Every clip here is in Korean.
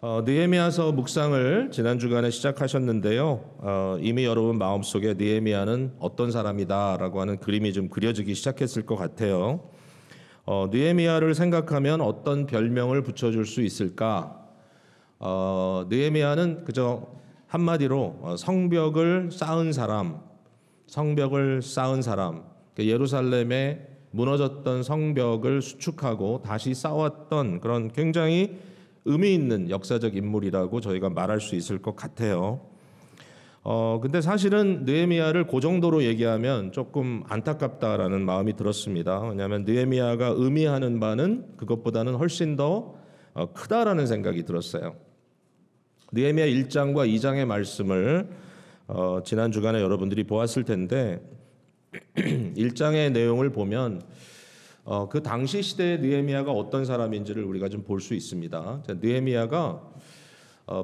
느헤미야서 묵상을 지난 주간에 시작하셨는데요. 이미 여러분 마음속에 느헤미야는 어떤 사람이다라고 하는 그림이 좀 그려지기 시작했을 것 같아요. 느헤미야를 생각하면 어떤 별명을 붙여줄 수 있을까? 느헤미야는 그저 한마디로 성벽을 쌓은 사람, 예루살렘에 무너졌던 성벽을 수축하고 다시 쌓았던 그런 굉장히 의미 있는 역사적 인물이라고 저희가 말할 수 있을 것 같아요. 근데 사실은 느헤미야를 그 정도로 얘기하면 조금 안타깝다라는 마음이 들었습니다. 왜냐하면 느헤미야가 의미하는 바는 그것보다는 훨씬 더 크다라는 생각이 들었어요. 느헤미야 1장과 2장의 말씀을 지난 주간에 여러분들이 보았을 텐데 1장의 내용을 보면 그 당시 시대의 느헤미야가 어떤 사람인지를 우리가 좀 볼 수 있습니다. 느헤미야가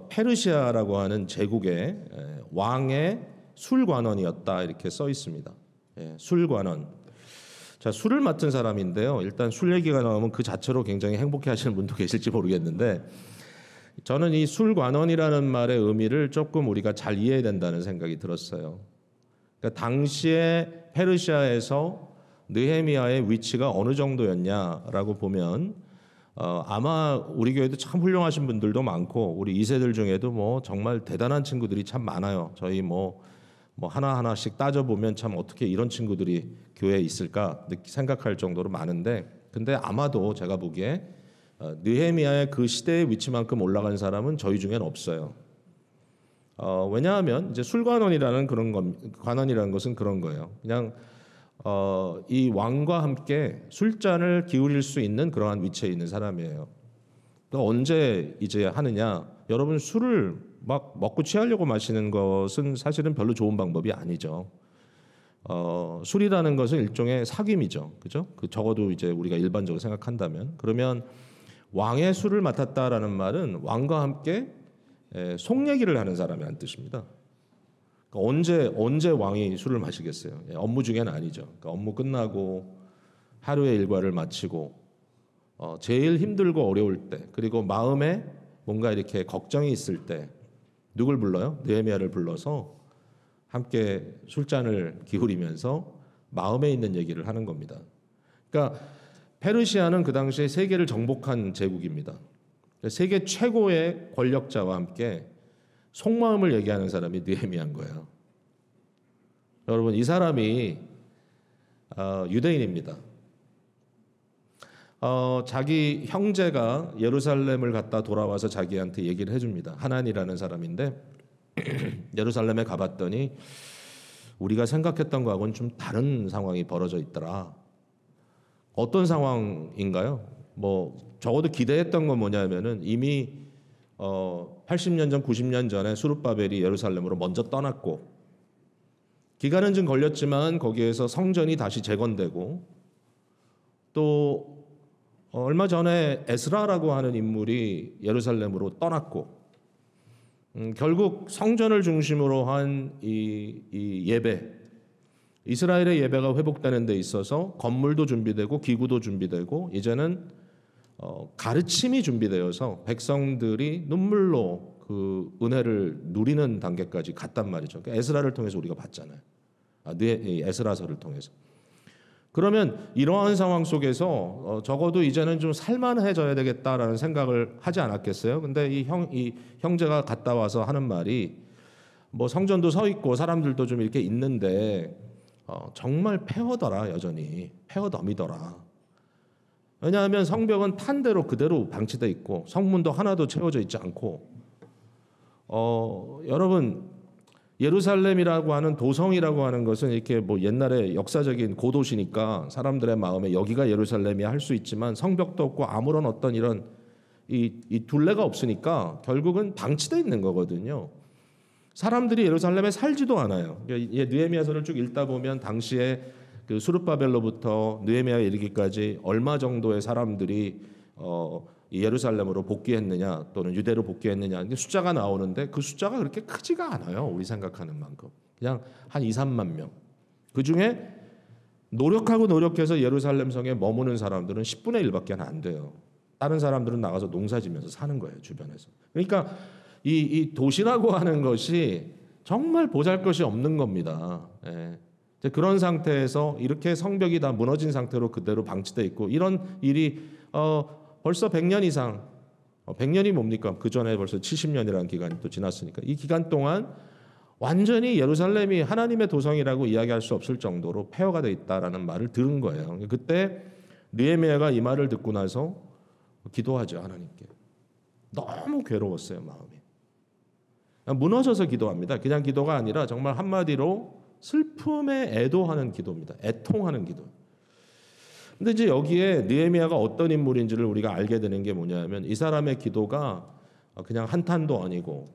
페르시아라고 하는 제국의 왕의 술관원이었다 이렇게 써 있습니다. 술관원. 자, 술을 맡은 사람인데요. 일단 술 얘기가 나오면 그 자체로 굉장히 행복해하시는 분도 계실지 모르겠는데 저는 이 술관원이라는 말의 의미를 조금 우리가 잘 이해해야 된다는 생각이 들었어요. 그러니까 당시에 페르시아에서 느헤미야의 위치가 어느 정도였냐라고 보면 아마 우리 교회도 참 훌륭하신 분들도 많고 우리 2세들 중에도 뭐 정말 대단한 친구들이 참 많아요. 저희 뭐 하나하나씩 따져보면 참 어떻게 이런 친구들이 교회에 있을까 생각할 정도로 많은데 근데 아마도 제가 보기에 느헤미야의 그 시대의 위치만큼 올라간 사람은 저희 중엔 없어요. 왜냐하면 이제 술관원이라는 관원이라는 것은 그런 거예요. 그냥 이 왕과 함께 술잔을 기울일 수 있는 그러한 위치에 있는 사람이에요. 그러니까 언제 이제 하느냐? 여러분 술을 막 먹고 취하려고 마시는 것은 사실은 별로 좋은 방법이 아니죠. 술이라는 것은 일종의 사귐이죠, 그죠? 적어도 이제 우리가 일반적으로 생각한다면 그러면 왕의 술을 맡았다라는 말은 왕과 함께 속 얘기를 하는 사람이라는 뜻입니다. 그러니까 언제 왕이 술을 마시겠어요? 업무 중에는 아니죠. 그러니까 업무 끝나고 하루의 일과를 마치고 제일 힘들고 어려울 때 그리고 마음에 뭔가 이렇게 걱정이 있을 때 누굴 불러요? 느헤미야를 불러서 함께 술잔을 기울이면서 마음에 있는 얘기를 하는 겁니다. 그러니까 페르시아는 그 당시에 세계를 정복한 제국입니다. 세계 최고의 권력자와 함께 속마음을 얘기하는 사람이 느헤미야인 거예요. 여러분 이 사람이 유대인입니다. 자기 형제가 예루살렘을 갔다 돌아와서 자기한테 얘기를 해줍니다. 하난이라는 사람인데 예루살렘에 가봤더니 우리가 생각했던 거하고는 좀 다른 상황이 벌어져 있더라. 어떤 상황인가요? 적어도 기대했던 건 뭐냐면은 이미 80년 전, 90년 전에 수룹바벨이 예루살렘으로 먼저 떠났고 기간은 좀 걸렸지만 거기에서 성전이 다시 재건되고 또 얼마 전에 에스라라고 하는 인물이 예루살렘으로 떠났고 결국 성전을 중심으로 한 이 예배, 이스라엘의 예배가 회복되는 데 있어서 건물도 준비되고 기구도 준비되고 이제는 가르침이 준비되어서 백성들이 눈물로 그 은혜를 누리는 단계까지 갔단 말이죠. 그러니까 에스라를 통해서 우리가 봤잖아요. 에스라서를 통해서. 그러면 이러한 상황 속에서 적어도 이제는 좀 살만해져야 되겠다라는 생각을 하지 않았겠어요? 근데 이 형제가 갔다 와서 하는 말이 성전도 서 있고 사람들도 좀 이렇게 있는데 정말 폐허더라. 여전히 폐허덤이더라. 왜냐하면 성벽은 탄 대로 그대로 방치되어 있고 성문도 하나도 채워져 있지 않고 여러분 예루살렘이라고 하는 도성이라고 하는 것은 이렇게 옛날에 역사적인 고도시니까 사람들의 마음에 여기가 예루살렘이야 할 수 있지만 성벽도 없고 아무런 어떤 이런 이 둘레가 없으니까 결국은 방치되어 있는 거거든요. 사람들이 예루살렘에 살지도 않아요. 느헤미야서를 쭉 읽다 보면 당시에 그 수룹바벨로부터 느헤미야에 이르기까지 얼마 정도의 사람들이 예루살렘으로 복귀했느냐 또는 유대로 복귀했느냐 숫자가 나오는데 그 숫자가 그렇게 크지가 않아요. 우리 생각하는 만큼. 그냥 한 2, 3만 명. 그중에 노력해서 예루살렘 성에 머무는 사람들은 10분의 1밖에 안 돼요. 다른 사람들은 나가서 농사지면서 사는 거예요, 주변에서. 그러니까 이 도시라고 하는 것이 정말 보잘것이 없는 겁니다. 예. 이제 그런 상태에서 이렇게 성벽이 다 무너진 상태로 그대로 방치돼 있고, 이런 일이 벌써 100년 이상, 100년이 뭡니까? 그 전에 벌써 70년이라는 기간이 또 지났으니까 이 기간 동안 완전히 예루살렘이 하나님의 도성이라고 이야기할 수 없을 정도로 폐허가 돼 있다라는 말을 들은 거예요. 그때 느헤미야가 이 말을 듣고 나서 기도하죠, 하나님께. 너무 괴로웠어요, 마음이. 무너져서 기도합니다. 그냥 기도가 아니라 정말 한마디로 슬픔에 애도하는 기도입니다. 애통하는 기도. 근데 이제 여기에 느헤미야가 어떤 인물인지를 우리가 알게 되는 게 뭐냐면, 이 사람의 기도가 그냥 한탄도 아니고,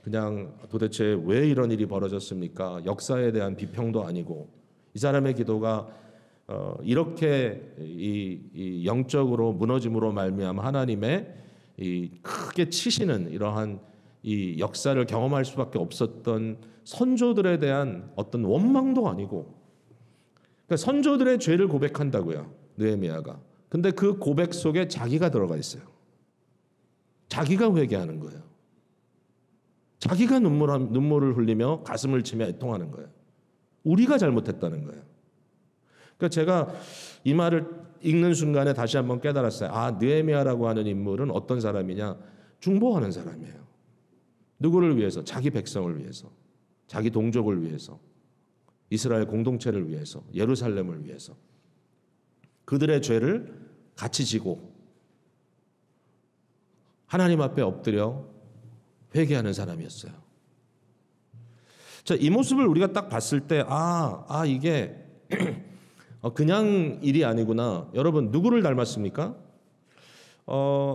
그냥 도대체 왜 이런 일이 벌어졌습니까? 역사에 대한 비평도 아니고, 이 사람의 기도가 이렇게 이 영적으로 무너짐으로 말미암아 하나님의 이 크게 치시는 이러한 이 역사를 경험할 수밖에 없었던 선조들에 대한 어떤 원망도 아니고, 그러니까 선조들의 죄를 고백한다고요, 느헤미야가. 근데 그 고백 속에 자기가 들어가 있어요. 자기가 회개하는 거예요. 자기가 눈물을 흘리며 가슴을 치며 애통하는 거예요. 우리가 잘못했다는 거예요. 그러니까 제가 이 말을 읽는 순간에 다시 한번 깨달았어요. 아, 느헤미야라고 하는 인물은 어떤 사람이냐? 중보하는 사람이에요. 누구를 위해서? 자기 백성을 위해서, 자기 동족을 위해서, 이스라엘 공동체를 위해서, 예루살렘을 위해서 그들의 죄를 같이 지고 하나님 앞에 엎드려 회개하는 사람이었어요. 자, 이 모습을 우리가 딱 봤을 때 이게 그냥 일이 아니구나. 여러분, 누구를 닮았습니까?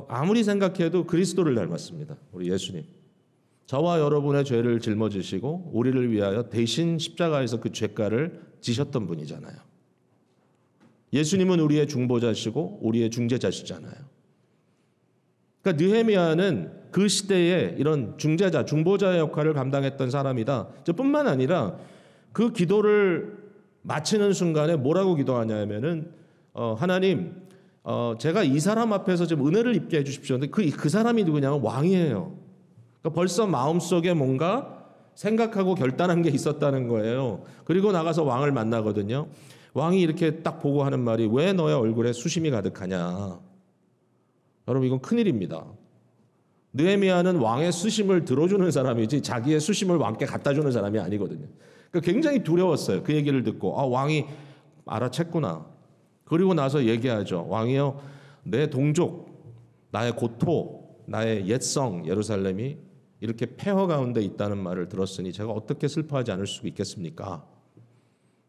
아무리 생각해도 그리스도를 닮았습니다. 우리 예수님. 저와 여러분의 죄를 짊어지시고 우리를 위하여 대신 십자가에서 그 죄가를 지셨던 분이잖아요. 예수님은 우리의 중보자시고 우리의 중재자시잖아요. 그러니까 느헤미야는 그 시대에 이런 중재자, 중보자의 역할을 감당했던 사람이다. 뿐만 아니라 그 기도를 마치는 순간에 뭐라고 기도하냐면은 하나님, 제가 이 사람 앞에서 좀 은혜를 입게 해주십시오. 근데 그 사람이 누구냐면 왕이에요. 그러니까 벌써 마음속에 뭔가 생각하고 결단한 게 있었다는 거예요. 그리고 나가서 왕을 만나거든요. 왕이 이렇게 딱 보고 하는 말이, 왜 너의 얼굴에 수심이 가득하냐. 여러분, 이건 큰일입니다. 느헤미야는 왕의 수심을 들어주는 사람이지 자기의 수심을 왕께 갖다 주는 사람이 아니거든요. 그러니까 굉장히 두려웠어요. 그 얘기를 듣고 왕이 알아챘구나. 그리고 나서 얘기하죠. 왕이여, 내 동족, 나의 고토, 나의 옛성 예루살렘이 이렇게 폐허 가운데 있다는 말을 들었으니 제가 어떻게 슬퍼하지 않을 수 있겠습니까?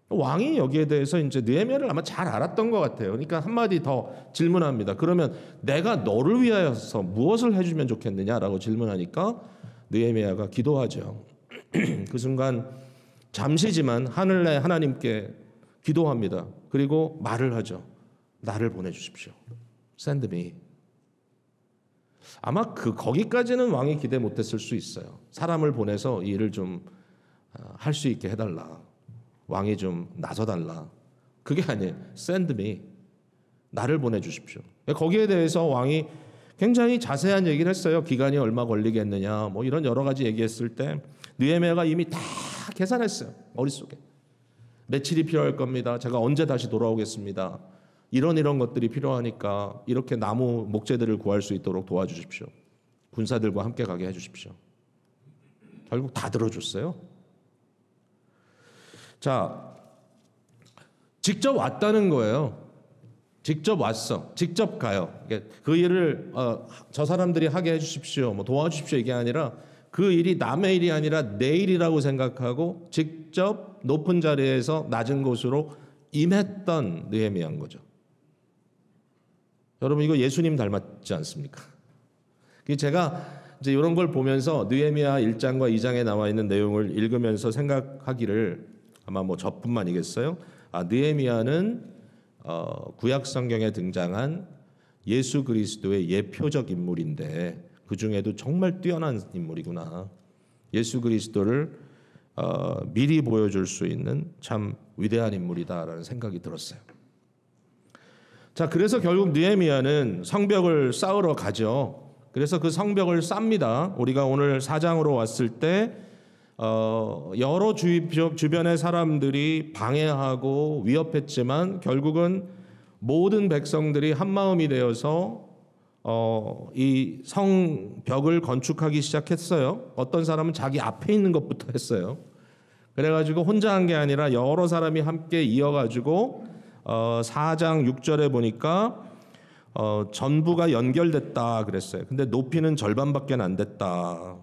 왕이 여기에 대해서 이제 느헤미야를 아마 잘 알았던 것 같아요. 그러니까 한마디 더 질문합니다. 그러면 내가 너를 위하여서 무엇을 해주면 좋겠느냐라고 질문하니까 느헤미야가 기도하죠. 그 순간 잠시지만 하늘의 하나님께 기도합니다. 그리고 말을 하죠. 나를 보내주십시오. Send me. 아마 거기까지는 왕이 기대 못했을 수 있어요. 사람을 보내서 이 일을 좀 할 수 있게 해달라. 왕이 좀 나서달라. 그게 아니에요. Send me. 나를 보내주십시오. 거기에 대해서 왕이 굉장히 자세한 얘기를 했어요. 기간이 얼마 걸리겠느냐, 뭐 이런 여러 가지 얘기했을 때 느헤미야가 이미 다 계산했어요. 머릿속에. 며칠이 필요할 겁니다. 제가 언제 다시 돌아오겠습니다. 이런 것들이 필요하니까 이렇게 나무 목재들을 구할 수 있도록 도와주십시오. 군사들과 함께 가게 해주십시오. 결국 다 들어줬어요. 자, 직접 왔다는 거예요. 직접 왔어. 직접 가요. 그 일을 저 사람들이 하게 해주십시오. 뭐 도와주십시오. 이게 아니라 그 일이 남의 일이 아니라 내 일이라고 생각하고 직접 높은 자리에서 낮은 곳으로 임했던 느헤미야인 거죠. 여러분, 이거 예수님 닮았지 않습니까? 제가 이제 이런 걸 보면서 느헤미야 1장과 2장에 나와 있는 내용을 읽으면서 생각하기를, 아마 뭐 저뿐만이겠어요? 느헤미야는 구약 성경에 등장한 예수 그리스도의 예표적 인물인데 그 중에도 정말 뛰어난 인물이구나. 예수 그리스도를 미리 보여줄 수 있는 참 위대한 인물이다라는 생각이 들었어요. 자, 그래서 결국 느헤미야는 성벽을 쌓으러 가죠. 그래서 그 성벽을 쌉니다. 우리가 오늘 4장으로 왔을 때 여러 주변의 사람들이 방해하고 위협했지만 결국은 모든 백성들이 한마음이 되어서 이 성벽을 건축하기 시작했어요. 어떤 사람은 자기 앞에 있는 것부터 했어요. 그래가지고 혼자 한 게 아니라 여러 사람이 함께 이어가지고 4장 6절에 보니까 전부가 연결됐다 그랬어요. 근데 높이는 절반밖에 안 됐다.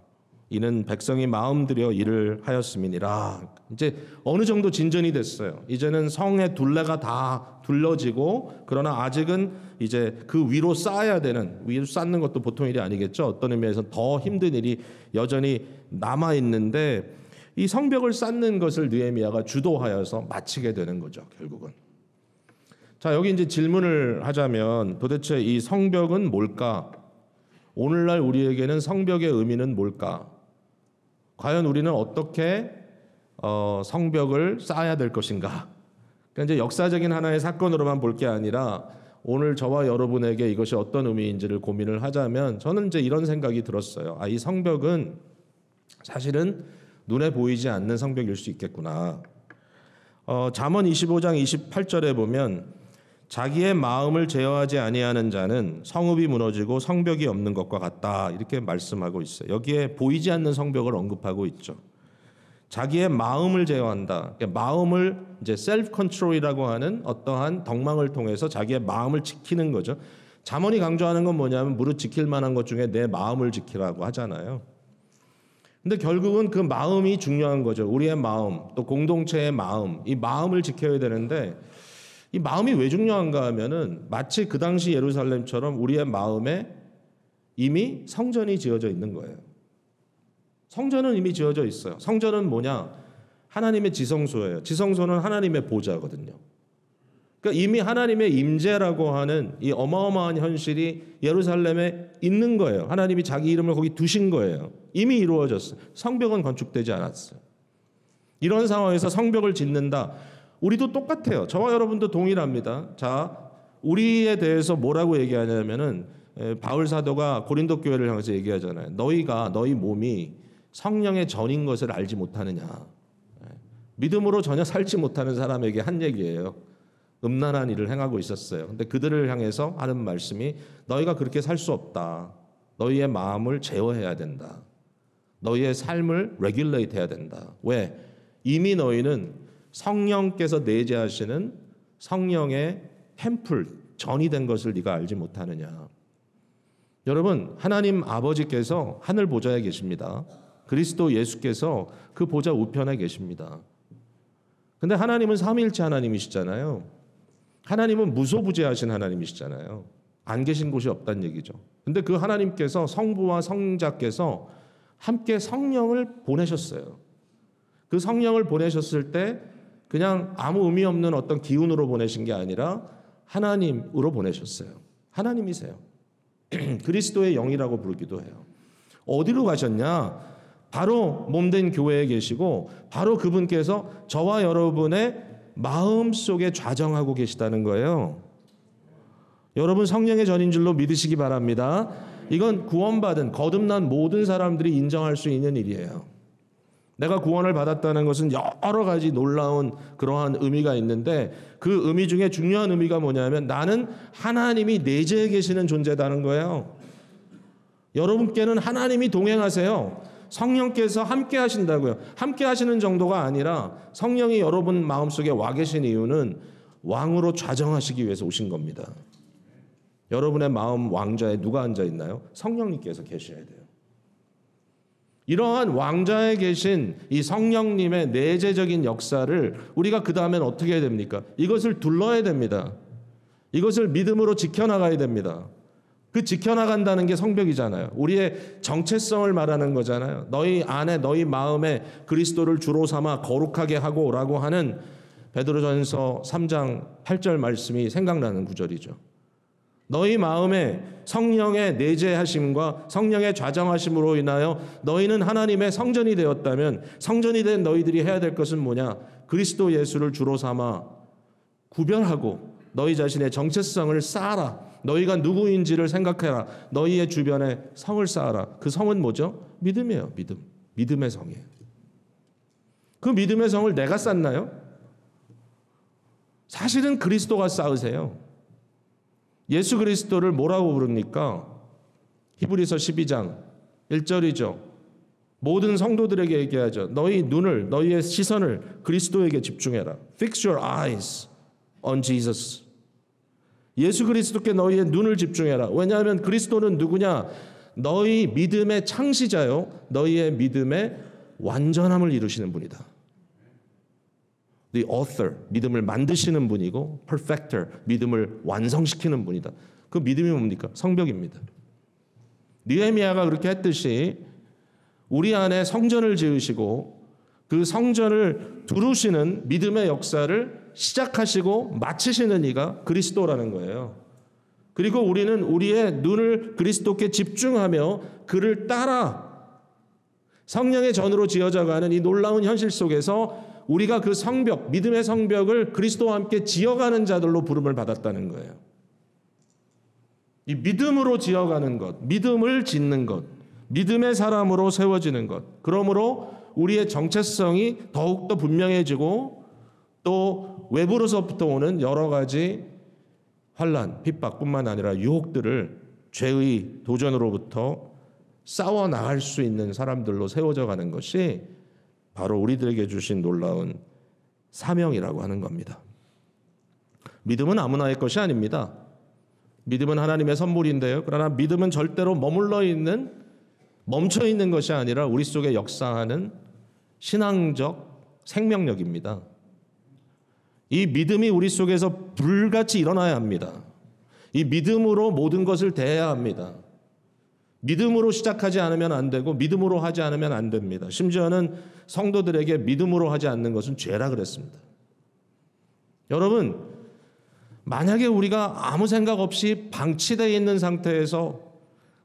이는 백성이 마음 들여 일을 하였음이니라. 이제 어느 정도 진전이 됐어요. 이제는 성의 둘레가 다 둘러지고, 그러나 아직은 이제 그 위로 쌓아야 되는, 위로 쌓는 것도 보통 일이 아니겠죠. 어떤 의미에서 더 힘든 일이 여전히 남아 있는데, 이 성벽을 쌓는 것을 느헤미야가 주도하여서 마치게 되는 거죠, 결국은. 자, 여기 이제 질문을 하자면 도대체 이 성벽은 뭘까? 오늘날 우리에게는 성벽의 의미는 뭘까? 과연 우리는 어떻게 성벽을 쌓아야 될 것인가? 그러니까 이제 역사적인 하나의 사건으로만 볼 게 아니라 오늘 저와 여러분에게 이것이 어떤 의미인지를 고민을 하자면 저는 이제 이런 생각이 들었어요. 이 성벽은 사실은 눈에 보이지 않는 성벽일 수 있겠구나. 잠언 25장 28절에 보면 자기의 마음을 제어하지 아니하는 자는 성읍이 무너지고 성벽이 없는 것과 같다, 이렇게 말씀하고 있어요. 여기에 보이지 않는 성벽을 언급하고 있죠. 자기의 마음을 제어한다. 그러니까 마음을 이제 셀프 컨트롤이라고 하는 어떠한 덕망을 통해서 자기의 마음을 지키는 거죠. 잠언이 강조하는 건 뭐냐면 무릇 지킬 만한 것 중에 내 마음을 지키라고 하잖아요. 근데 결국은 그 마음이 중요한 거죠. 우리의 마음, 또 공동체의 마음, 이 마음을 지켜야 되는데 이 마음이 왜 중요한가 하면은 마치 그 당시 예루살렘처럼 우리의 마음에 이미 성전이 지어져 있는 거예요. 성전은 이미 지어져 있어요. 성전은 뭐냐? 하나님의 지성소예요. 지성소는 하나님의 보좌거든요. 그러니까 이미 하나님의 임재라고 하는 이 어마어마한 현실이 예루살렘에 있는 거예요. 하나님이 자기 이름을 거기 두신 거예요. 이미 이루어졌어요. 성벽은 건축되지 않았어요. 이런 상황에서 성벽을 짓는다. 우리도 똑같아요. 저와 여러분도 동일합니다. 자, 우리에 대해서 뭐라고 얘기하냐면은 바울 사도가 고린도 교회를 향해서 얘기하잖아요. 너희 몸이 성령의 전인 것을 알지 못하느냐. 믿음으로 전혀 살지 못하는 사람에게 한 얘기예요. 음란한 일을 행하고 있었어요. 근데 그들을 향해서 하는 말씀이 너희가 그렇게 살 수 없다. 너희의 마음을 제어해야 된다. 너희의 삶을 레귤레이트 해야 된다. 왜? 이미 너희는 성령께서 내재하시는 성령의 템플, 전이 된 것을 네가 알지 못하느냐. 여러분, 하나님 아버지께서 하늘 보좌에 계십니다. 그리스도 예수께서 그 보좌 우편에 계십니다. 근데 하나님은 삼위일체 하나님이시잖아요. 하나님은 무소부재하신 하나님이시잖아요. 안 계신 곳이 없다는 얘기죠. 근데 그 하나님께서 성부와 성자께서 함께 성령을 보내셨어요. 그 성령을 보내셨을 때 그냥 아무 의미 없는 어떤 기운으로 보내신 게 아니라 하나님으로 보내셨어요. 하나님이세요. 그리스도의 영이라고 부르기도 해요. 어디로 가셨냐? 바로 몸된 교회에 계시고 바로 그분께서 저와 여러분의 마음속에 좌정하고 계시다는 거예요. 여러분 성령의 전인 줄로 믿으시기 바랍니다. 이건 구원받은 거듭난 모든 사람들이 인정할 수 있는 일이에요. 내가 구원을 받았다는 것은 여러 가지 놀라운 그러한 의미가 있는데 그 의미 중에 중요한 의미가 뭐냐면 나는 하나님이 내재해 계시는 존재다는 거예요. 여러분께는 하나님이 동행하세요. 성령께서 함께 하신다고요. 함께 하시는 정도가 아니라 성령이 여러분 마음속에 와 계신 이유는 왕으로 좌정하시기 위해서 오신 겁니다. 여러분의 마음 왕좌에 누가 앉아 있나요? 성령님께서 계셔야 돼요. 이러한 왕좌에 계신 이 성령님의 내재적인 역사를 우리가 그 다음엔 어떻게 해야 됩니까? 이것을 둘러야 됩니다. 이것을 믿음으로 지켜나가야 됩니다. 그 지켜나간다는 게 성벽이잖아요. 우리의 정체성을 말하는 거잖아요. 너희 안에 너희 마음에 그리스도를 주로 삼아 거룩하게 하고 라고 하는 베드로전서 3장 8절 말씀이 생각나는 구절이죠. 너희 마음에 성령의 내재하심과 성령의 좌정하심으로 인하여 너희는 하나님의 성전이 되었다면 성전이 된 너희들이 해야 될 것은 뭐냐? 그리스도 예수를 주로 삼아 구별하고 너희 자신의 정체성을 쌓아라. 너희가 누구인지를 생각해라. 너희의 주변에 성을 쌓아라. 그 성은 뭐죠? 믿음이에요. 믿음. 믿음의 성이에요. 그 믿음의 성을 내가 쌓나요? 사실은 그리스도가 쌓으세요. 예수 그리스도를 뭐라고 부릅니까? 히브리서 12장 1절이죠. 모든 성도들에게 얘기하죠. 너희 눈을, 너희의 시선을 그리스도에게 집중해라. Fix your eyes on Jesus. 예수 그리스도께 너희의 눈을 집중해라. 왜냐하면 그리스도는 누구냐? 너희 믿음의 창시자요. 너희의 믿음의 완전함을 이루시는 분이다. The author, 믿음을 만드시는 분이고 perfecter, 믿음을 완성시키는 분이다. 그 믿음이 뭡니까? 성벽입니다. 느헤미야가 그렇게 했듯이 우리 안에 성전을 지으시고 그 성전을 두르시는 믿음의 역사를 시작하시고 마치시는 이가 그리스도라는 거예요. 그리고 우리는 우리의 눈을 그리스도께 집중하며 그를 따라 성령의 전으로 지어져가는 이 놀라운 현실 속에서 우리가 그 성벽, 믿음의 성벽을 그리스도와 함께 지어가는 자들로 부름을 받았다는 거예요. 이 믿음으로 지어가는 것, 믿음을 짓는 것, 믿음의 사람으로 세워지는 것. 그러므로 우리의 정체성이 더욱더 분명해지고 또 외부로서부터 오는 여러 가지 환난, 핍박뿐만 아니라 유혹들을 죄의 도전으로부터 싸워 나갈 수 있는 사람들로 세워져 가는 것이 바로 우리들에게 주신 놀라운 사명이라고 하는 겁니다. 믿음은 아무나의 것이 아닙니다. 믿음은 하나님의 선물인데요. 그러나 믿음은 절대로 멈춰 있는 것이 아니라 우리 속에 역사하는 신앙적 생명력입니다. 이 믿음이 우리 속에서 불같이 일어나야 합니다. 이 믿음으로 모든 것을 대해야 합니다. 믿음으로 시작하지 않으면 안 되고 믿음으로 하지 않으면 안 됩니다. 심지어는 성도들에게 믿음으로 하지 않는 것은 죄라 그랬습니다. 여러분, 만약에 우리가 아무 생각 없이 방치되어 있는 상태에서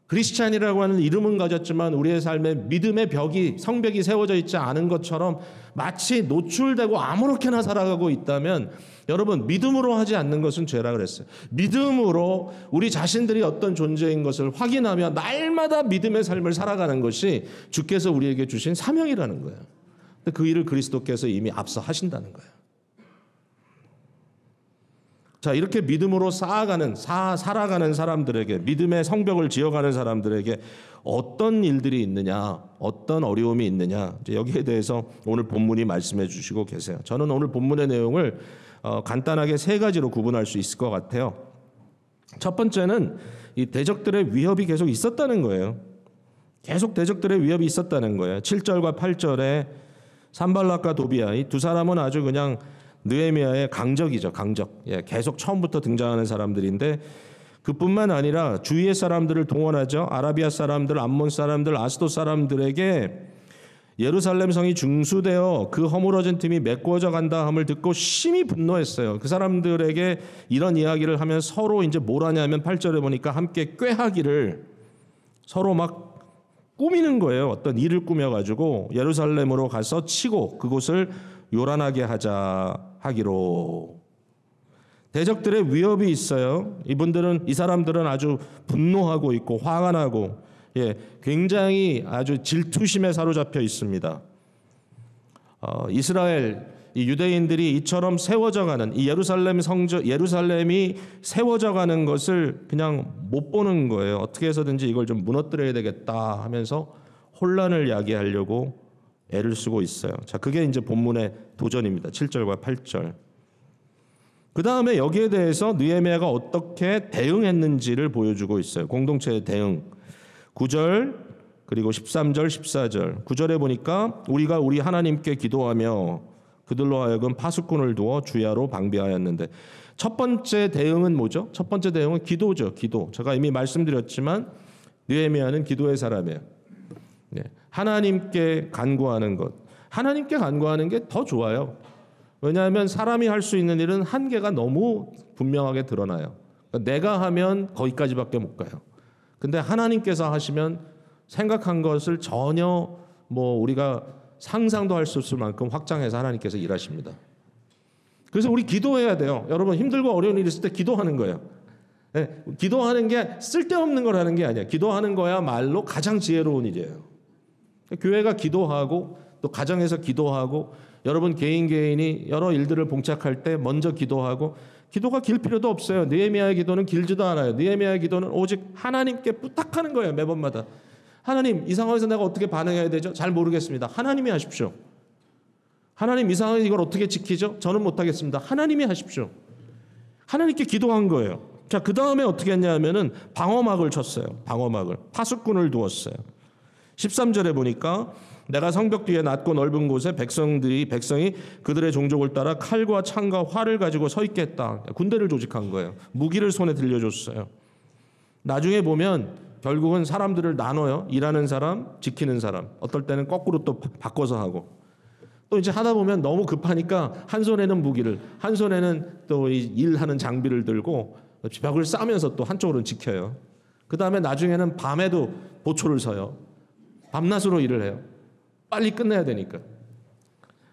크리스찬이라고 하는 이름은 가졌지만 우리의 삶에 믿음의 벽이, 성벽이 세워져 있지 않은 것처럼 마치 노출되고 아무렇게나 살아가고 있다면 여러분, 믿음으로 하지 않는 것은 죄라 그랬어요. 믿음으로 우리 자신들이 어떤 존재인 것을 확인하며 날마다 믿음의 삶을 살아가는 것이 주께서 우리에게 주신 사명이라는 거예요. 그 일을 그리스도께서 이미 앞서 하신다는 거예요. 자, 이렇게 믿음으로 살아가는 사람들에게, 믿음의 성벽을 지어가는 사람들에게 어떤 일들이 있느냐, 어떤 어려움이 있느냐, 이제 여기에 대해서 오늘 본문이 말씀해 주시고 계세요. 저는 오늘 본문의 내용을 간단하게 세 가지로 구분할 수 있을 것 같아요. 첫 번째는 이 대적들의 위협이 계속 있었다는 거예요. 계속 대적들의 위협이 있었다는 거예요. 7절과 8절에 산발락과 도비야, 이 두 사람은 아주 그냥 느헤미야의 강적이죠. 강적. 계속 처음부터 등장하는 사람들인데 그뿐만 아니라 주위의 사람들을 동원하죠. 아라비아 사람들, 암몬 사람들, 아스돗 사람들에게 예루살렘 성이 중수되어 그 허물어진 틈이 메꾸어져 간다 함을 듣고 심히 분노했어요. 그 사람들에게 이런 이야기를 하면 서로 이제 뭘 하냐면 8절에 보니까 함께 꾀하기를 서로 막 꾸미는 거예요. 어떤 일을 꾸며가지고 예루살렘으로 가서 치고 그곳을 요란하게 하자 하기로. 대적들의 위협이 있어요. 이 사람들은 아주 분노하고 있고 화가 나고 굉장히 아주 질투심에 사로잡혀 있습니다. 이스라엘 이 유대인들이 이처럼 세워져가는 이 예루살렘이 세워져가는 것을 그냥 못 보는 거예요. 어떻게 해서든지 이걸 좀 무너뜨려야 되겠다 하면서 혼란을 야기하려고 애를 쓰고 있어요. 자, 그게 이제 본문의 도전입니다. 7절과 8절. 그 다음에 여기에 대해서 느헤미야가 어떻게 대응했는지를 보여주고 있어요. 공동체의 대응. 9절 그리고 13절, 14절. 9절에 보니까 우리가 우리 하나님께 기도하며 그들로 하여금 파수꾼을 두어 주야로 방비하였는데 첫 번째 대응은 뭐죠? 첫 번째 대응은 기도죠. 기도. 제가 이미 말씀드렸지만 느헤미야는 기도의 사람이에요. 하나님께 간구하는 것. 하나님께 간구하는 게 더 좋아요. 왜냐하면 사람이 할 수 있는 일은 한계가 너무 분명하게 드러나요. 그러니까 내가 하면 거기까지밖에 못 가요. 근데 하나님께서 하시면 생각한 것을 전혀 우리가 상상도 할 수 없을 만큼 확장해서 하나님께서 일하십니다. 그래서 우리 기도해야 돼요. 여러분 힘들고 어려운 일이 있을 때 기도하는 거예요. 네, 기도하는 게 쓸데없는 거라는 게 아니에요. 기도하는 거야말로 가장 지혜로운 일이에요. 교회가 기도하고 또 가정에서 기도하고 여러분 개인이 여러 일들을 봉착할 때 먼저 기도하고 기도가 길 필요도 없어요. 느헤미야의 기도는 길지도 않아요. 느헤미야의 기도는 오직 하나님께 부탁하는 거예요. 매번마다. 하나님 이 상황에서 내가 어떻게 반응해야 되죠? 잘 모르겠습니다. 하나님이 하십시오. 하나님 이 상황에서 이걸 어떻게 지키죠? 저는 못하겠습니다. 하나님이 하십시오. 하나님께 기도한 거예요. 자, 그 다음에 어떻게 했냐면은 방어막을 쳤어요. 방어막을. 파수꾼을 두었어요. 13절에 보니까 내가 성벽 뒤에 낮고 넓은 곳에 백성이 그들의 종족을 따라 칼과 창과 활을 가지고 서 있게 했다. 군대를 조직한 거예요. 무기를 손에 들려줬어요. 나중에 보면 결국은 사람들을 나눠요. 일하는 사람, 지키는 사람. 어떨 때는 거꾸로 또 바꿔서 하고. 또 이제 하다 보면 너무 급하니까 한 손에는 무기를, 한 손에는 또 일하는 장비를 들고 벽을 쌓으면서 또 한쪽으로는 지켜요. 그 다음에 나중에는 밤에도 보초를 서요. 밤낮으로 일을 해요. 빨리 끝내야 되니까.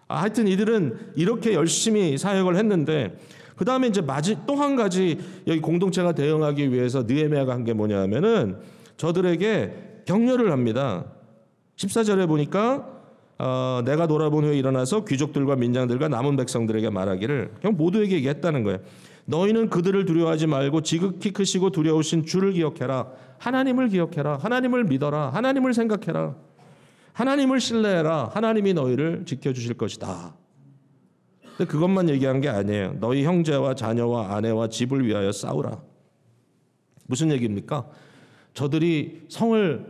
하여튼 이들은 이렇게 열심히 사역을 했는데 그 다음에 이제 또 한 가지 여기 공동체가 대응하기 위해서 느헤미야가 한 게 뭐냐면은 저들에게 격려를 합니다. 14절에 보니까 내가 돌아본 후에 일어나서 귀족들과 민장들과 남은 백성들에게 말하기를 그냥 모두에게 얘기했다는 거예요. 너희는 그들을 두려워하지 말고 지극히 크시고 두려우신 주를 기억해라. 하나님을 기억해라. 하나님을 믿어라. 하나님을 생각해라. 하나님을 신뢰해라. 하나님이 너희를 지켜주실 것이다. 근데 그것만 얘기한 게 아니에요. 너희 형제와 자녀와 아내와 집을 위하여 싸우라. 무슨 얘기입니까? 저들이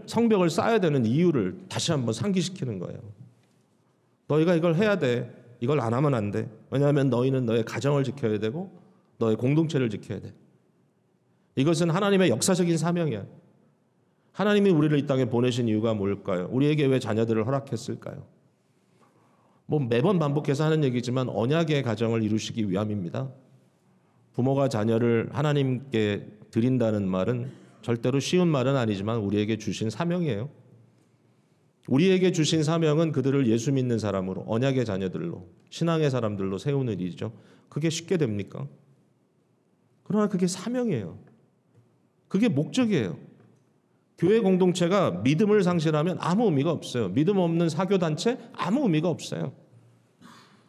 성벽을 쌓아야 되는 이유를 다시 한번 상기시키는 거예요. 너희가 이걸 해야 돼. 이걸 안 하면 안 돼. 왜냐하면 너희는 너의 가정을 지켜야 되고 너의 공동체를 지켜야 돼. 이것은 하나님의 역사적인 사명이야. 하나님이 우리를 이 땅에 보내신 이유가 뭘까요? 우리에게 왜 자녀들을 허락했을까요? 뭐 매번 반복해서 하는 얘기지만 언약의 가정을 이루시기 위함입니다. 부모가 자녀를 하나님께 드린다는 말은 절대로 쉬운 말은 아니지만 우리에게 주신 사명이에요. 우리에게 주신 사명은 그들을 예수 믿는 사람으로, 언약의 자녀들로, 신앙의 사람들로 세우는 일이죠. 그게 쉽게 됩니까? 그러나 그게 사명이에요. 그게 목적이에요. 교회 공동체가 믿음을 상실하면 아무 의미가 없어요. 믿음 없는 사교단체 아무 의미가 없어요.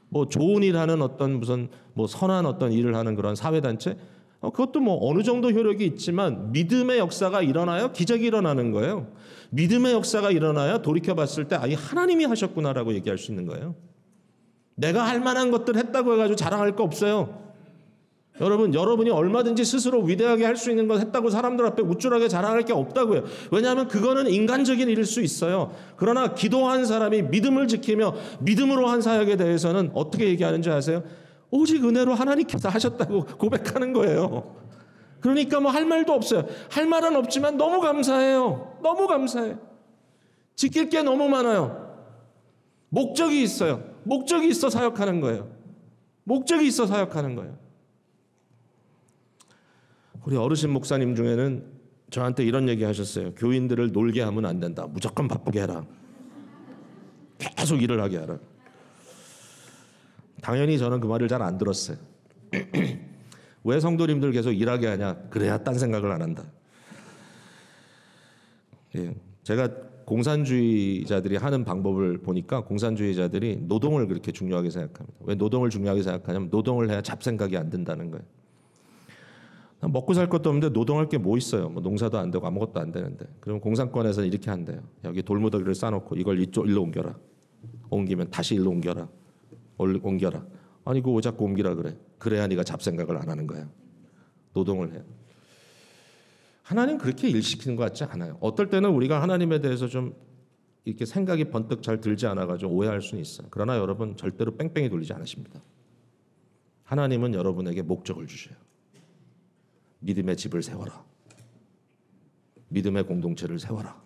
뭐 좋은 일 하는 어떤 무슨 뭐 선한 어떤 일을 하는 그런 사회단체 그것도 뭐 어느 정도 효력이 있지만 믿음의 역사가 일어나야 기적이 일어나는 거예요. 믿음의 역사가 일어나야 돌이켜봤을 때 하나님이 하셨구나라고 얘기할 수 있는 거예요. 내가 할 만한 것들 했다고 해가지고 자랑할 거 없어요. 여러분이 얼마든지 스스로 위대하게 할 수 있는 것 했다고 사람들 앞에 우쭐하게 자랑할 게 없다고요. 왜냐하면 그거는 인간적인 일일 수 있어요. 그러나 기도한 사람이 믿음을 지키며 믿음으로 한 사역에 대해서는 어떻게 얘기하는지 아세요? 오직 은혜로 하나님께서 하셨다고 고백하는 거예요. 그러니까 뭐 할 말도 없어요. 할 말은 없지만 너무 감사해요. 너무 감사해요. 지킬 게 너무 많아요. 목적이 있어요. 목적이 있어 사역하는 거예요. 목적이 있어 사역하는 거예요. 우리 어르신 목사님 중에는 저한테 이런 얘기 하셨어요. 교인들을 놀게 하면 안 된다. 무조건 바쁘게 해라. 계속 일을 하게 하라. 당연히 저는 그 말을 잘 안 들었어요. 왜 성도님들 계속 일하게 하냐? 그래야 딴 생각을 안 한다. 예, 제가 공산주의자들이 하는 방법을 보니까 공산주의자들이 노동을 그렇게 중요하게 생각합니다. 왜 노동을 중요하게 생각하냐면 노동을 해야 잡생각이 안 든다는 거예요. 먹고 살 것도 없는데 노동할 게 뭐 있어요? 뭐 농사도 안 되고 아무것도 안 되는데. 그럼 공산권에서는 이렇게 한대요. 여기 돌무더기를 싸놓고 이걸 일로 옮겨라. 옮기면 다시 일로 옮겨라. 옮겨라. 아니 그거 왜 자꾸 옮기라 그래? 그래야 네가 잡생각을 안 하는 거야. 노동을 해요. 하나님 그렇게 일시키는 것 같지 않아요. 어떨 때는 우리가 하나님에 대해서 좀 이렇게 생각이 번뜩 잘 들지 않아가지고 오해할 수는 있어요. 그러나 여러분 절대로 뺑뺑이 돌리지 않으십니다. 하나님은 여러분에게 목적을 주셔요. 믿음의 집을 세워라. 믿음의 공동체를 세워라.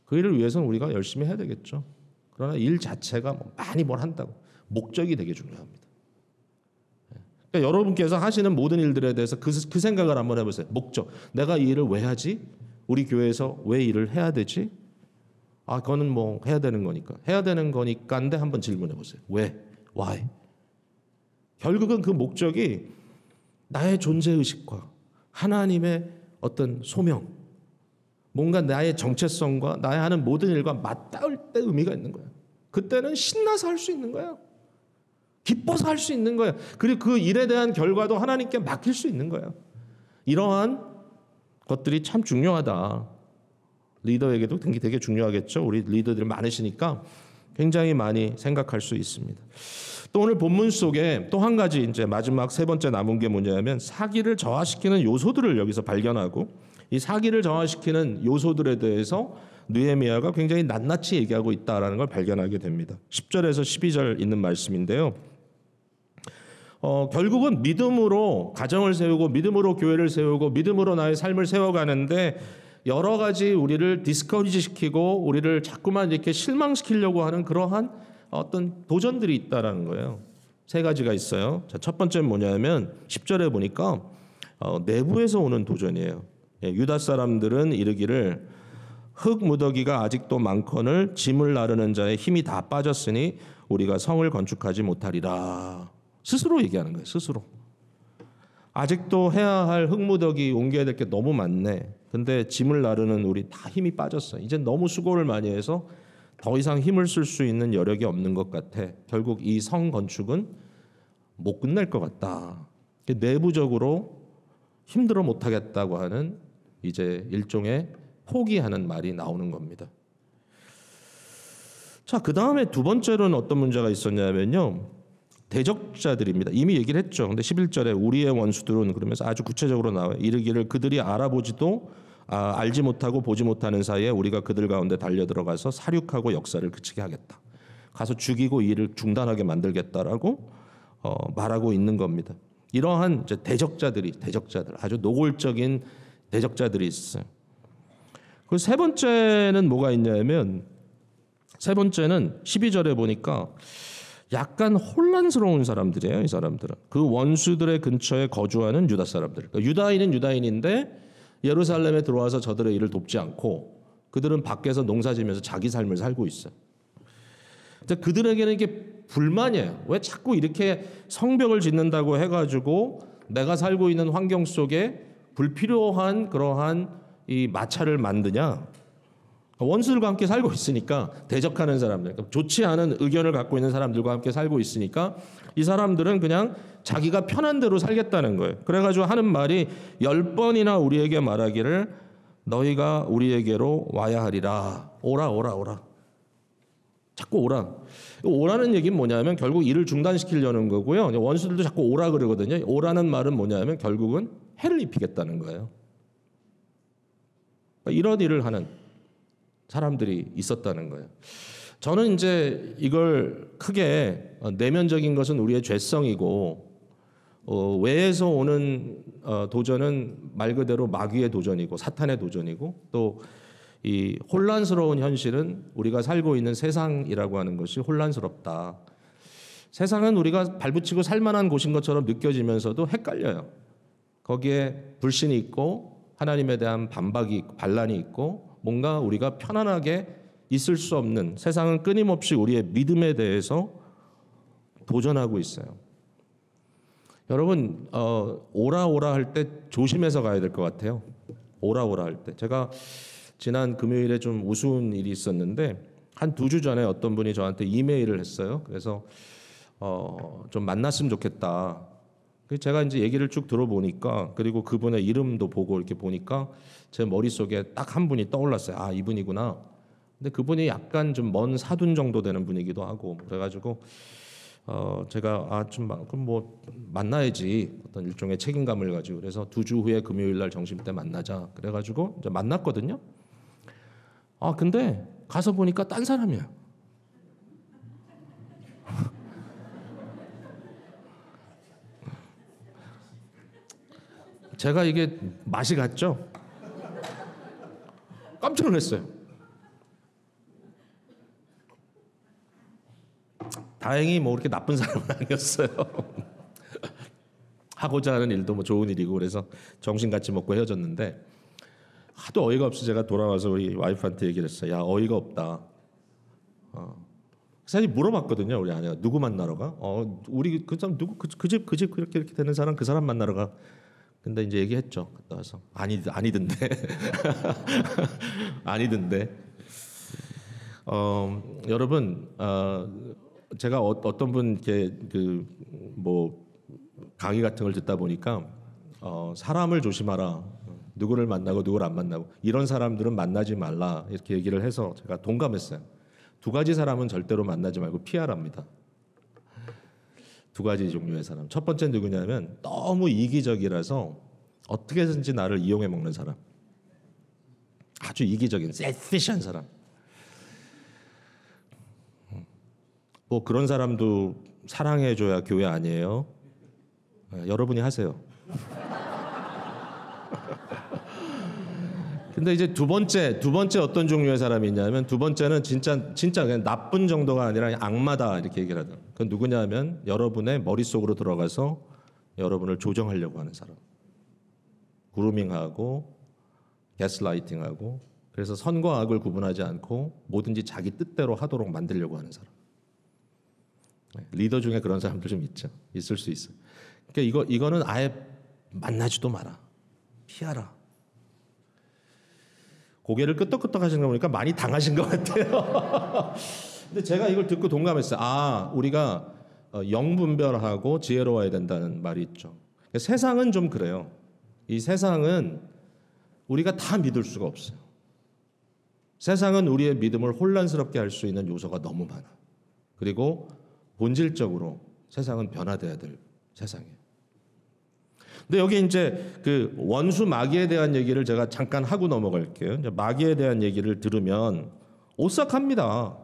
그 일을 위해서는 우리가 열심히 해야 되겠죠. 그러나 일 자체가 많이 뭘 한다고 목적이 되게 중요합니다. 그러니까 여러분께서 하시는 모든 일들에 대해서 그 생각을 한번 해보세요. 목적. 내가 이 일을 왜 하지? 우리 교회에서 왜 일을 해야 되지? 그거는 뭐 해야 되는 거니까. 해야 되는 거니까인데 한번 질문해 보세요. 왜? Why? 결국은 그 목적이 나의 존재의식과 하나님의 어떤 소명, 뭔가 나의 정체성과 나의 하는 모든 일과 맞닿을 때 의미가 있는 거예요. 그때는 신나서 할 수 있는 거예요. 기뻐서 할 수 있는 거예요. 그리고 그 일에 대한 결과도 하나님께 맡길 수 있는 거예요. 이러한 것들이 참 중요하다. 리더에게도 되게 중요하겠죠. 우리 리더들 많으시니까 굉장히 많이 생각할 수 있습니다. 또 오늘 본문 속에 또 한 가지 이제 마지막 세 번째 남은 게 뭐냐면 사기를 저하시키는 요소들을 여기서 발견하고 이 사기를 저하시키는 요소들에 대해서 느헤미야가 굉장히 낱낱이 얘기하고 있다라는 걸 발견하게 됩니다. 10절에서 12절 있는 말씀인데요. 결국은 믿음으로 가정을 세우고 믿음으로 교회를 세우고 믿음으로 나의 삶을 세워가는데 여러 가지 우리를 디스커리지 시키고 우리를 자꾸만 이렇게 실망시키려고 하는 그러한 어떤 도전들이 있다라는 거예요. 세 가지가 있어요. 자, 첫 번째는 뭐냐면 10절에 보니까 내부에서 오는 도전이에요. 유다 사람들은 이르기를 흙 무더기가 아직도 많거늘 짐을 나르는 자의 힘이 다 빠졌으니 우리가 성을 건축하지 못하리라. 스스로 얘기하는 거예요. 스스로. 아직도 해야 할 흙 무더기 옮겨야 될 게 너무 많네. 근데 짐을 나르는 우리 다 힘이 빠졌어. 이제 너무 수고를 많이 해서 더 이상 힘을 쓸 수 있는 여력이 없는 것 같아. 결국 이 성 건축은 못 끝낼 것 같다. 내부적으로 힘들어 못하겠다고 하는 이제 일종의 포기하는 말이 나오는 겁니다. 자, 그 다음에 두 번째로는 어떤 문제가 있었냐면요. 대적자들입니다. 이미 얘기를 했죠. 근데 11절에 우리의 원수들은 그러면서 아주 구체적으로 나와요. 이르기를 그들이 알아보지도 알지 못하고 보지 못하는 사이에 우리가 그들 가운데 달려들어가서 살육하고 역사를 그치게 하겠다. 가서 죽이고 일을 중단하게 만들겠다라고 말하고 있는 겁니다. 이러한 이제 대적자들 아주 노골적인 대적자들이 있어요. 그 세 번째는 뭐가 있냐면 세 번째는 12절에 보니까 약간 혼란스러운 사람들이에요. 이 사람들은 그 원수들의 근처에 거주하는 유다 사람들. 그러니까 유다인은 유다인인데 예루살렘에 들어와서 저들의 일을 돕지 않고 그들은 밖에서 농사지면서 자기 삶을 살고 있어요. 그들에게는 이게 불만이에요. 왜 자꾸 이렇게 성벽을 짓는다고 해가지고 내가 살고 있는 환경 속에 불필요한 그러한 이 마찰을 만드냐? 원수들과 함께 살고 있으니까 대적하는 사람들, 그러니까 좋지 않은 의견을 갖고 있는 사람들과 함께 살고 있으니까 이 사람들은 그냥 자기가 편한 대로 살겠다는 거예요. 그래가지고 하는 말이 10번이나 우리에게 말하기를 너희가 우리에게로 와야 하리라. 오라. 자꾸 오라. 오라는 얘기는 뭐냐면 결국 일을 중단시키려는 거고요. 원수들도 자꾸 오라 그러거든요. 오라는 말은 뭐냐면 결국은 해를 입히겠다는 거예요. 이런 일을 하는 사람들이 있었다는 거예요. 저는 이제 이걸 크게 내면적인 것은 우리의 죄성이고 외에서 오는 도전은 말 그대로 마귀의 도전이고 사탄의 도전이고 또 이 혼란스러운 현실은 우리가 살고 있는 세상이라고 하는 것이 혼란스럽다. 세상은 우리가 발붙이고 살만한 곳인 것처럼 느껴지면서도 헷갈려요. 거기에 불신이 있고 하나님에 대한 반박이 있고 반란이 있고 뭔가 우리가 편안하게 있을 수 없는 세상은 끊임없이 우리의 믿음에 대해서 도전하고 있어요. 여러분 오라 할 때 조심해서 가야 될 것 같아요. 오라 할 때 제가 지난 금요일에 좀 우스운 일이 있었는데 한 2주 전에 어떤 분이 저한테 이메일을 했어요. 그래서 좀 만났으면 좋겠다. 제가 이제 얘기를 쭉 들어보니까 그리고 그분의 이름도 보고 이렇게 보니까 제 머릿속에 딱 한 분이 떠올랐어요. 아, 이분이구나. 근데 그분이 약간 좀 먼 사돈 정도 되는 분이기도 하고 그래가지고 제가 그럼 뭐 만나야지 어떤 일종의 책임감을 가지고 그래서 2주 후에 금요일 날 점심 때 만나자. 그래가지고 이제 만났거든요. 근데 가서 보니까 딴 사람이에요. 제가 이게 맛이 갔죠? 깜짝 놀랐어요. 다행히 뭐 그렇게 나쁜 사람은 아니었어요. 하고자 하는 일도 뭐 좋은 일이고 그래서 정신같이 먹고 헤어졌는데 하도 어이가 없어 제가 돌아와서 우리 와이프한테 얘기를 했어요. 야, 어이가 없다. 사실 물어봤거든요. 우리 아내가 누구 만나러 가? 우리 그 사람 누구 그 집 그렇게 되는 사람 그 사람 만나러 가. 근데 이제 얘기했죠. 갔다 와서 아니던데 아니던데. 여러분 제가 어떤 분 이렇게 뭐 강의 같은 걸 듣다 보니까 사람을 조심하라. 누구를 만나고 누구를 안 만나고 이런 사람들은 만나지 말라 이렇게 얘기를 해서 제가 동감했어요. 두 가지 사람은 절대로 만나지 말고 피하랍니다. 두 가지 종류의 사람. 첫 번째 누구냐면 너무 이기적이라서 어떻게 해서든지 나를 이용해 먹는 사람. 아주 이기적인 셀피시한 사람. 뭐 그런 사람도 사랑해줘야 교회 아니에요? 여러분이 하세요. 근데 이제 두 번째 어떤 종류의 사람이 있냐면 두 번째는 진짜 그냥 나쁜 정도가 아니라 악마다 이렇게 얘기를 하죠. 그건 누구냐면 여러분의 머릿속으로 들어가서 여러분을 조정하려고 하는 사람. 그루밍하고 가스라이팅하고 그래서 선과 악을 구분하지 않고 뭐든지 자기 뜻대로 하도록 만들려고 하는 사람. 리더 중에 그런 사람들 좀 있을 수 있어요. 그러니까 이거는 아예 만나지도 마라. 피하라. 고개를 끄덕끄덕 하시는 거 보니까 많이 당하신 것 같아요. 근데 제가 이걸 듣고 동감했어요. 우리가 영분별하고 지혜로워야 된다는 말이 있죠. 세상은 좀 그래요. 이 세상은 우리가 다 믿을 수가 없어요. 세상은 우리의 믿음을 혼란스럽게 할 수 있는 요소가 너무 많아. 그리고 본질적으로 세상은 변화돼야 될 세상이에요. 근데 여기 이제 그 원수 마귀에 대한 얘기를 제가 잠깐 하고 넘어갈게요. 이제 마귀에 대한 얘기를 들으면 오싹합니다.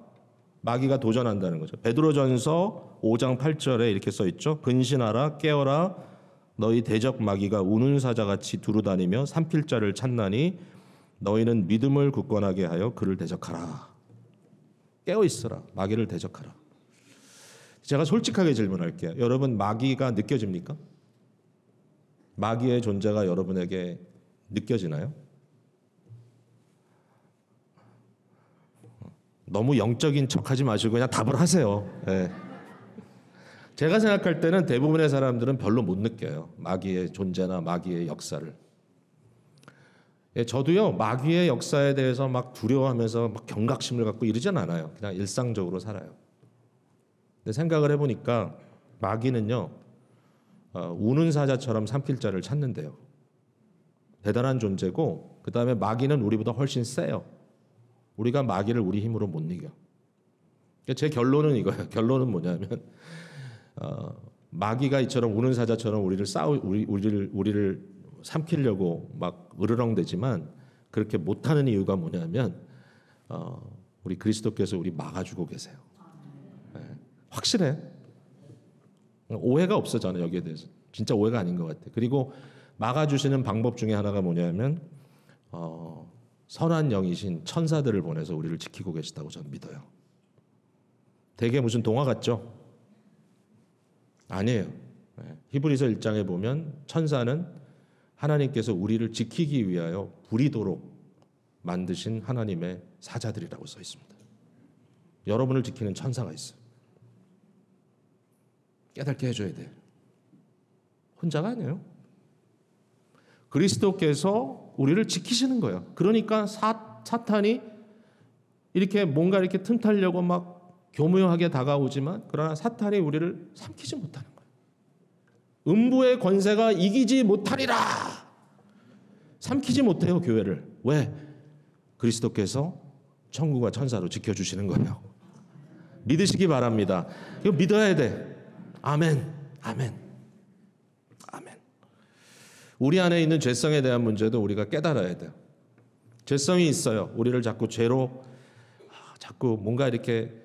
마귀가 도전한다는 거죠. 베드로전서 5장 8절에 이렇게 써 있죠. 근신하라 깨어라 너희 대적 마귀가 우는 사자같이 두루다니며 삼킬 자를 찾나니 너희는 믿음을 굳건하게 하여 그를 대적하라. 깨어 있어라. 마귀를 대적하라. 제가 솔직하게 질문할게요. 여러분 마귀가 느껴집니까? 마귀의 존재가 여러분에게 느껴지나요? 너무 영적인 척하지 마시고 그냥 답을 하세요. 네. 제가 생각할 때는 대부분의 사람들은 별로 못 느껴요. 마귀의 존재나 마귀의 역사를. 저도요 마귀의 역사에 대해서 막 두려워하면서 막 경각심을 갖고 이러진 않아요. 그냥 일상적으로 살아요. 근데 생각을 해보니까 마귀는요 우는 사자처럼 삼킬 자를 찾는데요. 대단한 존재고 그 다음에 마귀는 우리보다 훨씬 세요. 우리가 마귀를 우리 힘으로 못 이겨. 제 결론은 이거예요. 결론은 뭐냐면 마귀가 이처럼 우는 사자처럼 우리를 삼키려고 막 으르렁대지만 그렇게 못하는 이유가 뭐냐면 우리 그리스도께서 우리 막아주고 계세요. 네. 확실해. 오해가 없어 저는 여기에 대해서. 진짜 오해가 아닌 것 같아요. 그리고 막아주시는 방법 중에 하나가 뭐냐면 선한 영이신 천사들을 보내서 우리를 지키고 계시다고 저는 믿어요. 되게 무슨 동화 같죠? 아니에요. 네. 히브리서 1장에 보면 천사는 하나님께서 우리를 지키기 위하여 부리도록 만드신 하나님의 사자들이라고 써 있습니다. 여러분을 지키는 천사가 있어요. 깨닫게 해줘야 돼요. 혼자가 아니에요. 그리스도께서 우리를 지키시는 거예요. 그러니까 사탄이 이렇게 뭔가 이렇게 틈타려고 막 교묘하게 다가오지만 그러나 사탄이 우리를 삼키지 못하는 거예요. 음부의 권세가 이기지 못하리라. 삼키지 못해요 교회를. 왜? 그리스도께서 천국과 천사로 지켜주시는 거예요. 믿으시기 바랍니다. 이거 믿어야 돼. 아멘. 아멘. 아멘. 우리 안에 있는 죄성에 대한 문제도 우리가 깨달아야 돼요. 죄성이 있어요. 우리를 자꾸 죄로 자꾸 뭔가 이렇게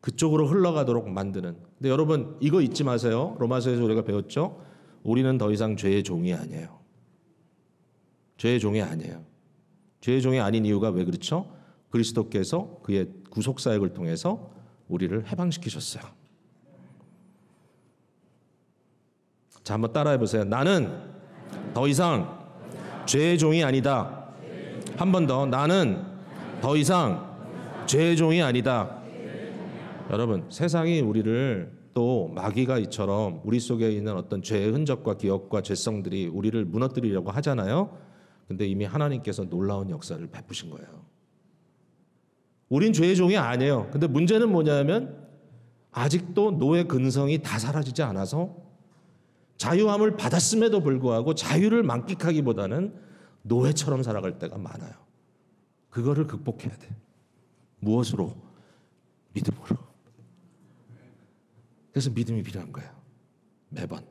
그쪽으로 흘러가도록 만드는. 근데 여러분 이거 잊지 마세요. 로마서에서 우리가 배웠죠. 우리는 더 이상 죄의 종이 아니에요. 죄의 종이 아니에요. 죄의 종이 아닌 이유가 왜 그렇죠? 그리스도께서 그의 구속사역을 통해서 우리를 해방시키셨어요. 자, 한번 따라해 보세요. 나는 더 이상 죄의 종이 아니다. 한 번 더. 나는 더 이상 죄의 종이 아니다. 여러분, 세상이 우리를 또 마귀가 이처럼 우리 속에 있는 어떤 죄의 흔적과 기억과 죄성들이 우리를 무너뜨리려고 하잖아요. 근데 이미 하나님께서 놀라운 역사를 베푸신 거예요. 우린 죄의 종이 아니에요. 근데 문제는 뭐냐면 아직도 노예 근성이 다 사라지지 않아서 자유함을 받았음에도 불구하고 자유를 만끽하기보다는 노예처럼 살아갈 때가 많아요. 그거를 극복해야 돼. 무엇으로? 믿음으로. 그래서 믿음이 필요한 거예요. 매번.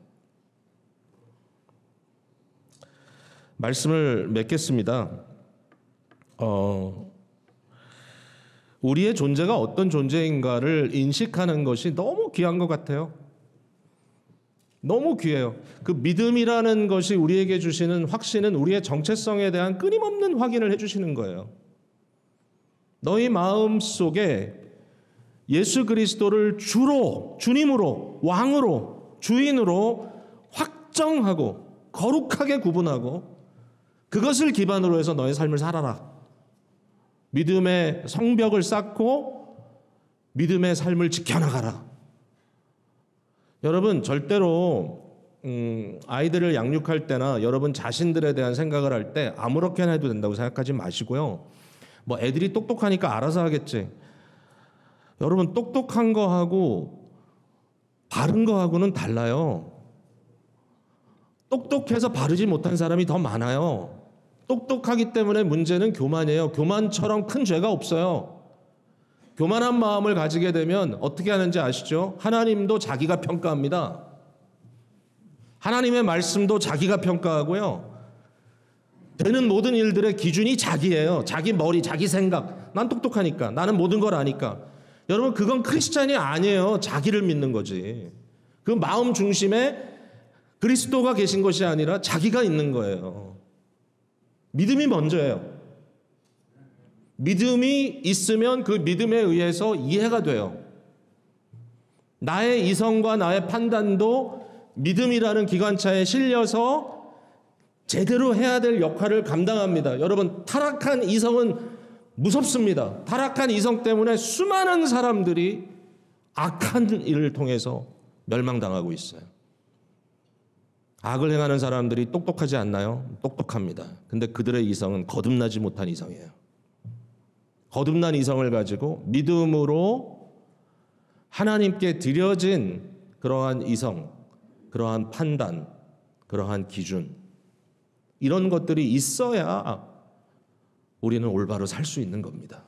말씀을 맺겠습니다. 우리의 존재가 어떤 존재인가를 인식하는 것이 너무 귀한 것 같아요. 너무 귀해요. 그 믿음이라는 것이 우리에게 주시는 확신은 우리의 정체성에 대한 끊임없는 확인을 해주시는 거예요. 너희 마음 속에 예수 그리스도를 주로, 주님으로, 왕으로, 주인으로 확정하고 거룩하게 구분하고 그것을 기반으로 해서 너의 삶을 살아라. 믿음의 성벽을 쌓고 믿음의 삶을 지켜나가라. 여러분, 절대로 아이들을 양육할 때나 여러분 자신들에 대한 생각을 할 때 아무렇게나 해도 된다고 생각하지 마시고요. 뭐 애들이 똑똑하니까 알아서 하겠지. 여러분, 똑똑한 거하고 바른 거하고는 달라요. 똑똑해서 바르지 못한 사람이 더 많아요. 똑똑하기 때문에 문제는 교만이에요. 교만처럼 큰 죄가 없어요. 교만한 마음을 가지게 되면 어떻게 하는지 아시죠? 하나님도 자기가 평가합니다. 하나님의 말씀도 자기가 평가하고요. 되는 모든 일들의 기준이 자기예요. 자기 머리, 자기 생각. 난 똑똑하니까. 나는 모든 걸 아니까. 여러분, 그건 크리스찬이 아니에요. 자기를 믿는 거지. 그 마음 중심에 그리스도가 계신 것이 아니라 자기가 있는 거예요. 믿음이 먼저예요. 믿음이 있으면 그 믿음에 의해서 이해가 돼요. 나의 이성과 나의 판단도 믿음이라는 기관차에 실려서 제대로 해야 될 역할을 감당합니다. 여러분, 타락한 이성은 무섭습니다. 타락한 이성 때문에 수많은 사람들이 악한 일을 통해서 멸망당하고 있어요. 악을 행하는 사람들이 똑똑하지 않나요? 똑똑합니다. 근데 그들의 이성은 거듭나지 못한 이성이에요. 거듭난 이성을 가지고 믿음으로 하나님께 드려진 그러한 이성, 그러한 판단, 그러한 기준, 이런 것들이 있어야 우리는 올바로 살 수 있는 겁니다.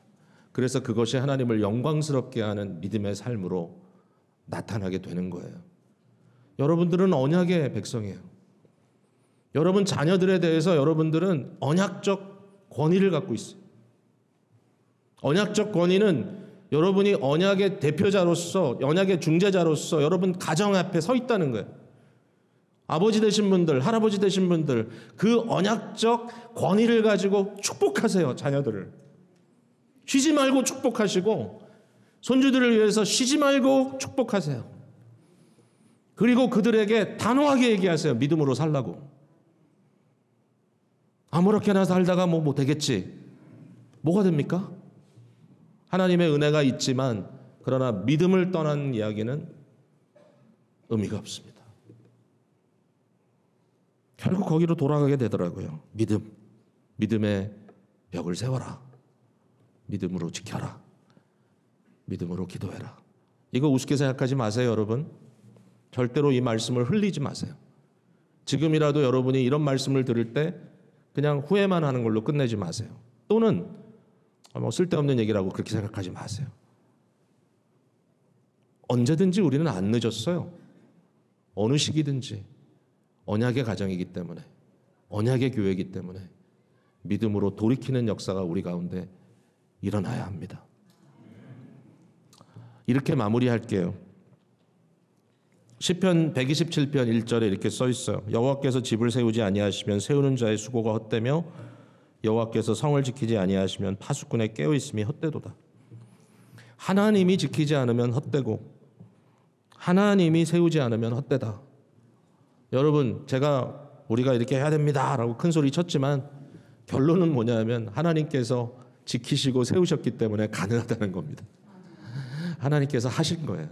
그래서 그것이 하나님을 영광스럽게 하는 믿음의 삶으로 나타나게 되는 거예요. 여러분들은 언약의 백성이에요. 여러분 자녀들에 대해서 여러분들은 언약적 권위를 갖고 있어요. 언약적 권위는 여러분이 언약의 대표자로서, 언약의 중재자로서 여러분 가정 앞에 서 있다는 거예요. 아버지 되신 분들, 할아버지 되신 분들, 그 언약적 권위를 가지고 축복하세요, 자녀들을. 쉬지 말고 축복하시고 손주들을 위해서 쉬지 말고 축복하세요. 그리고 그들에게 단호하게 얘기하세요. 믿음으로 살라고. 아무렇게나 살다가 뭐 되겠지. 뭐가 됩니까? 하나님의 은혜가 있지만 그러나 믿음을 떠난 이야기는 의미가 없습니다. 결국 거기로 돌아가게 되더라고요. 믿음의 벽을 세워라. 믿음으로 지켜라. 믿음으로 기도해라. 이거 우습게 생각하지 마세요, 여러분. 절대로 이 말씀을 흘리지 마세요. 지금이라도 여러분이 이런 말씀을 들을 때 그냥 후회만 하는 걸로 끝내지 마세요. 또는 뭐 쓸데없는 얘기라고 그렇게 생각하지 마세요. 언제든지 우리는 안 늦었어요. 어느 시기든지 언약의 가정이기 때문에, 언약의 교회이기 때문에 믿음으로 돌이키는 역사가 우리 가운데 일어나야 합니다. 이렇게 마무리할게요. 시편 127편 1절에 이렇게 써 있어요. 여호와께서 집을 세우지 아니하시면 세우는 자의 수고가 헛되며 여호와께서 성을 지키지 아니하시면 파수꾼의 깨어 있음이 헛되도다. 하나님이 지키지 않으면 헛되고 하나님이 세우지 않으면 헛되다. 여러분, 우리가 이렇게 해야 됩니다라고 큰 소리 쳤지만 결론은 뭐냐면 하나님께서 지키시고 세우셨기 때문에 가능하다는 겁니다. 하나님께서 하신 거예요.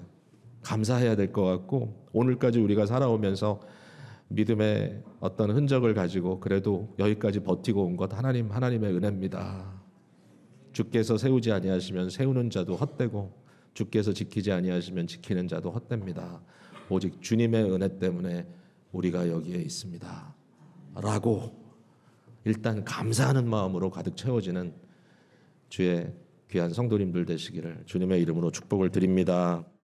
감사해야 될 것 같고 오늘까지 우리가 살아오면서 믿음의 어떤 흔적을 가지고 그래도 여기까지 버티고 온 것 하나님의 은혜입니다. 주께서 세우지 아니하시면 세우는 자도 헛되고 주께서 지키지 아니하시면 지키는 자도 헛됩니다. 오직 주님의 은혜 때문에 우리가 여기에 있습니다. 라고 일단 감사하는 마음으로 가득 채워지는 주의 귀한 성도님들 되시기를 주님의 이름으로 축복을 드립니다.